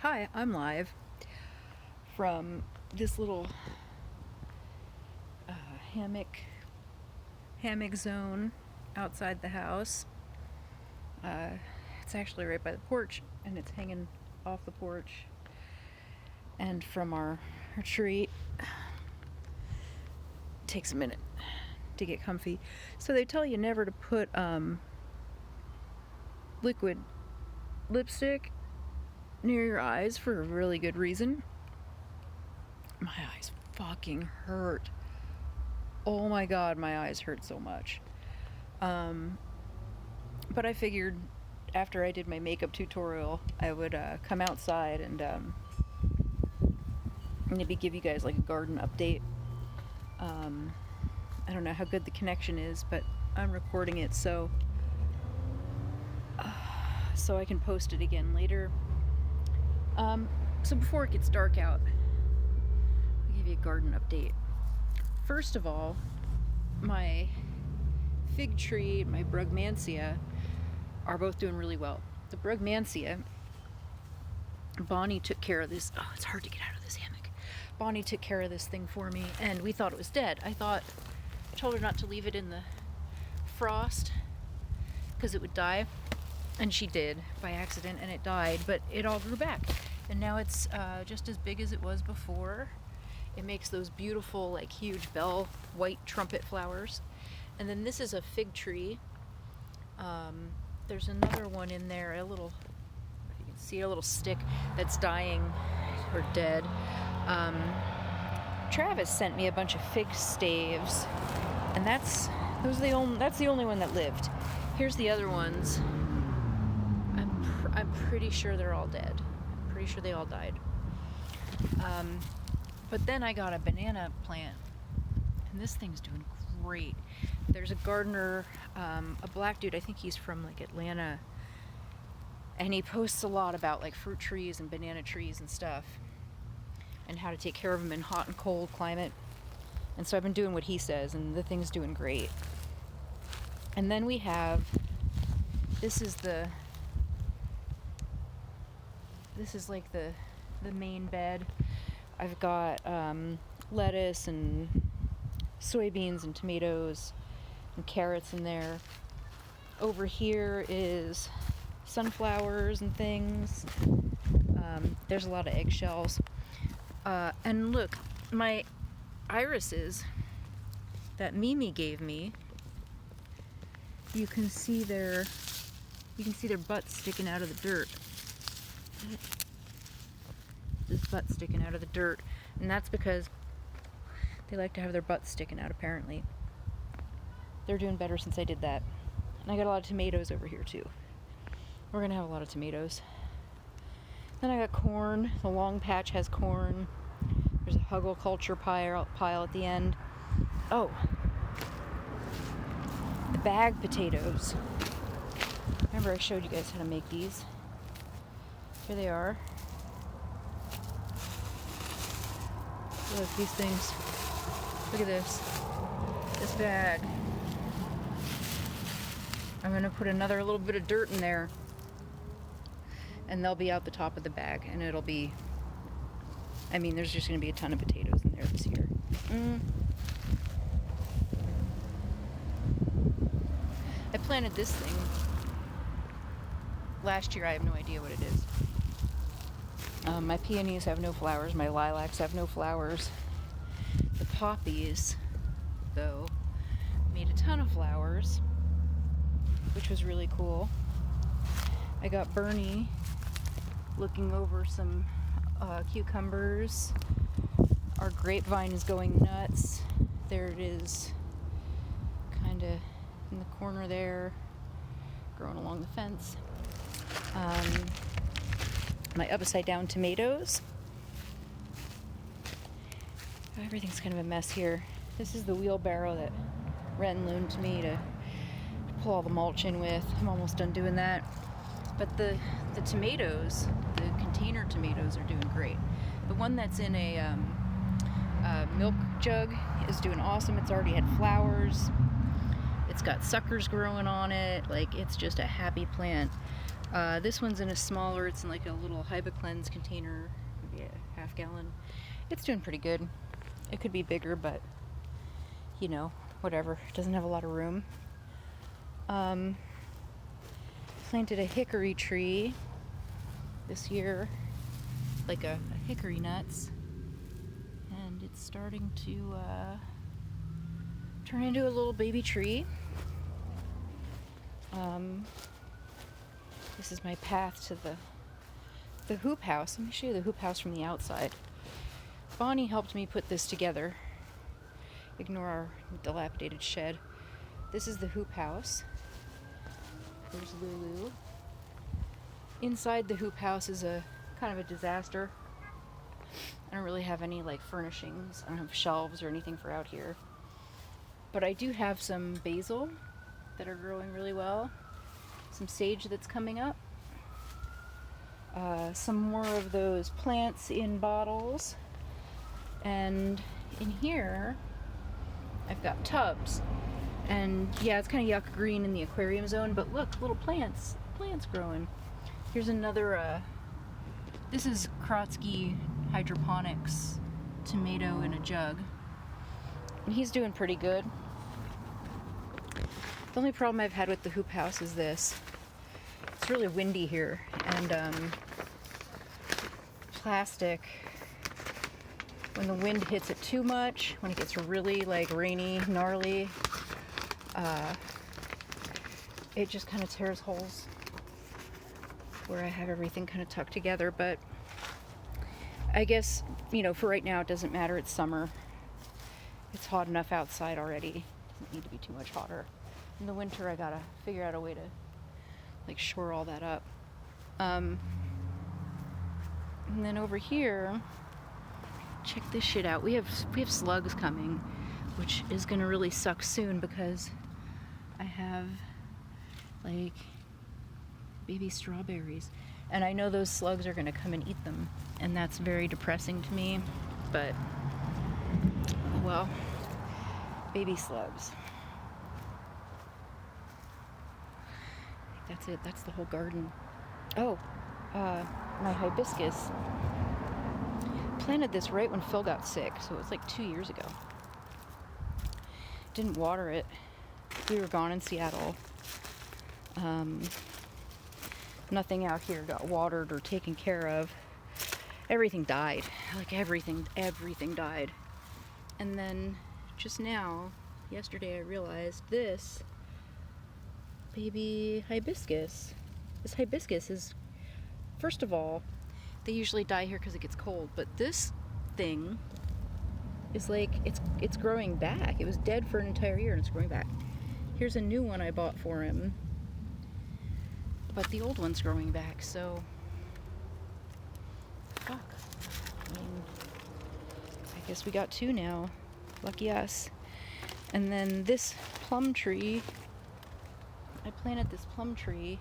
Hi, I'm live from this little hammock zone outside the house. It's actually right by the porch, and it's hanging off the porch and from our retreat. It takes a minute to get comfy. So they tell you never to put liquid lipstick near your eyes for a really good reason. My eyes fucking hurt. Oh my god, my eyes hurt so much. But I figured after I did my makeup tutorial, I would come outside and maybe give you guys like a garden update. I don't know how good the connection is, but I'm recording it so I can post it again later. So before it gets dark out, I'll give you a garden update. First of all, my fig tree, my brugmansia, are both doing really well. The brugmansia, Bonnie took care of this. Oh, it's hard to get out of this hammock. Bonnie took care of this thing for me, and we thought it was dead. I told her not to leave it in the frost because it would die, and she did by accident, and it died, but it all grew back, and now it's just as big as it was before. It makes those beautiful, like, huge bell white trumpet flowers. And then this is a fig tree. There's another one in there, if you can see, a little stick that's dying or dead. Travis sent me a bunch of fig staves, and that's the only one that lived. Here's the other ones. I'm pretty sure they're all dead. I'm pretty sure they all died. But then I got a banana plant, and this thing's doing great. There's a gardener, a black dude, I think he's from like Atlanta, and he posts a lot about like fruit trees and banana trees and stuff, and how to take care of them in hot and cold climate. And so I've been doing what he says, and the thing's doing great. And then we have, this is like the main bed. I've got lettuce and soybeans and tomatoes and carrots in there. Over here is sunflowers and things. There's a lot of eggshells. And look, my irises that Mimi gave me, you can see their butts sticking out of the dirt. This butt sticking out of the dirt, and that's because they like to have their butts sticking out, apparently. They're doing better since I did that. And I got a lot of tomatoes over here too. We're gonna have a lot of tomatoes. Then I got corn. The long patch has corn. There's a hugelkultur pile at the end. Oh, the bag potatoes. Remember I showed you guys how to make these. Here they are. Look, these things. Look at this. This bag. I'm going to put another little bit of dirt in there. And they'll be out the top of the bag. And it'll be... there's just going to be a ton of potatoes in there this year. I planted this thing last year. I have no idea what it is. My peonies have no flowers. My lilacs have no flowers. The poppies, though, made a ton of flowers, which was really cool. I got Bernie looking over some cucumbers. Our grapevine is going nuts. There it is, kind of in the corner there, growing along the fence. My upside down tomatoes. Everything's kind of a mess here. This is the wheelbarrow that Ren loaned me to pull all the mulch in with. I'm almost done doing that. But the tomatoes, the container tomatoes, are doing great. The one that's in a milk jug is doing awesome. It's already had flowers. It's got suckers growing on it. Like, it's just a happy plant. This one's in a smaller, it's in like a little hibiscus container, maybe a half gallon. It's doing pretty good. It could be bigger, but you know, whatever. It doesn't have a lot of room. Planted a hickory tree this year, like a hickory nuts, and it's starting to turn into a little baby tree. This is my path to the hoop house. Let me show you the hoop house from the outside. Bonnie helped me put this together. Ignore our dilapidated shed. This is the hoop house. There's Lulu. Inside the hoop house is a kind of a disaster. I don't really have any like furnishings. I don't have shelves or anything for out here. But I do have some basil that are growing really well. Some sage that's coming up. Some more of those plants in bottles. And in here, I've got tubs. And yeah, it's kind of yucca green in the aquarium zone, but look, little plants growing. Here's another, this is Krotsky hydroponics tomato in a jug. And he's doing pretty good. The only problem I've had with the hoop house is this. It's really windy here, and plastic, when the wind hits it too much, when it gets really like rainy, gnarly, it just kind of tears holes where I have everything kind of tucked together. But I guess, you know, for right now it doesn't matter. It's summer. It's hot enough outside already. It doesn't need to be too much hotter. In the winter I gotta figure out a way to like shore all that up. And then over here, check this shit out. We have slugs coming, which is gonna really suck soon because I have like baby strawberries, and I know those slugs are gonna come and eat them, and that's very depressing to me. But well, baby slugs. That's it. That's the whole garden. Oh, my hibiscus. Planted this right when Phil got sick, so it was like 2 years ago. Didn't water it. We were gone in Seattle. Nothing out here got watered or taken care of. Everything died. Like everything died. And then just now, yesterday, I realized this baby hibiscus. This hibiscus is, first of all, they usually die here because it gets cold, but this thing is like, it's growing back. It was dead for an entire year and it's growing back. Here's a new one I bought for him, but the old one's growing back, so fuck. I mean, I guess we got two now. Lucky us. And then this plum tree, I planted this plum tree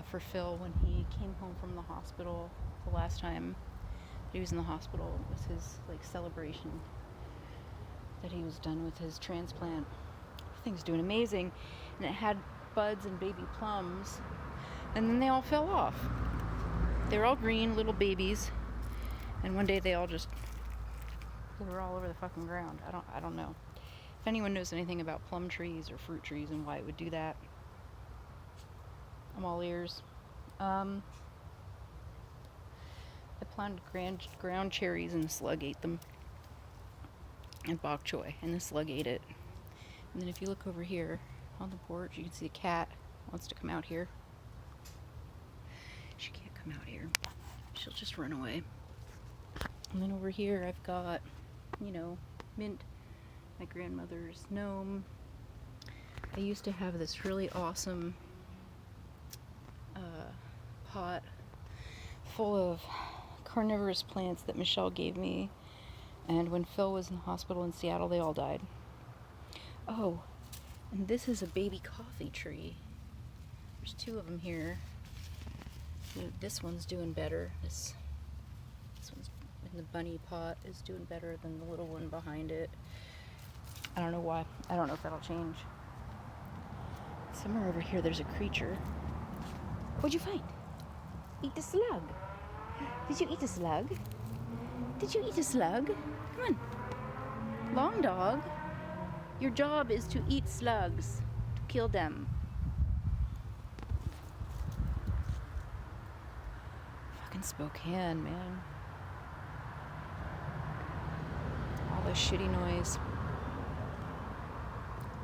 for Phil when he came home from the hospital the last time he was in the hospital. It was his like celebration that he was done with his transplant. Everything's doing amazing, and it had buds and baby plums, and then they all fell off. They were all green little babies, and one day they were all over the fucking ground. I don't know. If anyone knows anything about plum trees or fruit trees and why it would do that, I'm all ears. I planted ground cherries and the slug ate them, and bok choy, and the slug ate it. And then if you look over here on the porch, you can see a cat wants to come out here. She can't come out here. She'll just run away. And then over here I've got, you know, mint, my grandmother's gnome. I used to have this really awesome pot full of carnivorous plants that Michelle gave me, and when Phil was in the hospital in Seattle, they all died. Oh, and this is a baby coffee tree. There's two of them here. This one's doing better. This one's in the bunny pot is doing better than the little one behind it. I don't know why. I don't know if that'll change. Somewhere over here there's a creature. What'd you find? Eat the slug. Did you eat a slug? Did you eat a slug? Come on. Long dog. Your job is to eat slugs, to kill them. Fucking Spokane, man. All the shitty noise.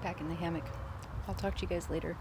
Back in the hammock. I'll talk to you guys later.